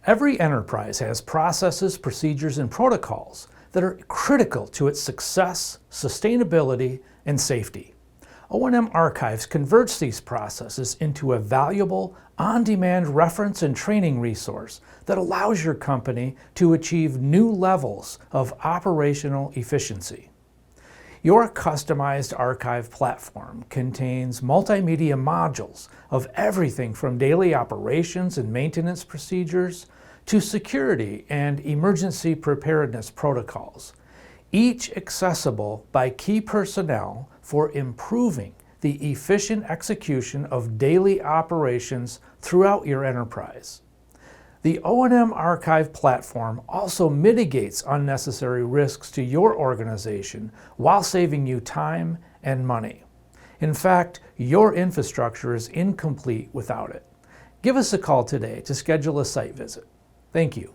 Every enterprise has processes, procedures, and protocols that are critical to its success, sustainability, and safety. O&M Archives converts these processes into a valuable, on-demand reference and training resource that allows your company to achieve new levels of operational efficiency. Your customized archive platform contains multimedia modules of everything from daily operations and maintenance procedures to security and emergency preparedness protocols, each accessible by key personnel for improving the efficient execution of daily operations throughout your enterprise. The O&M Archive Platform also mitigates unnecessary risks to your organization while saving you time and money. In fact, your infrastructure is incomplete without it. Give us a call today to schedule a site visit. Thank you.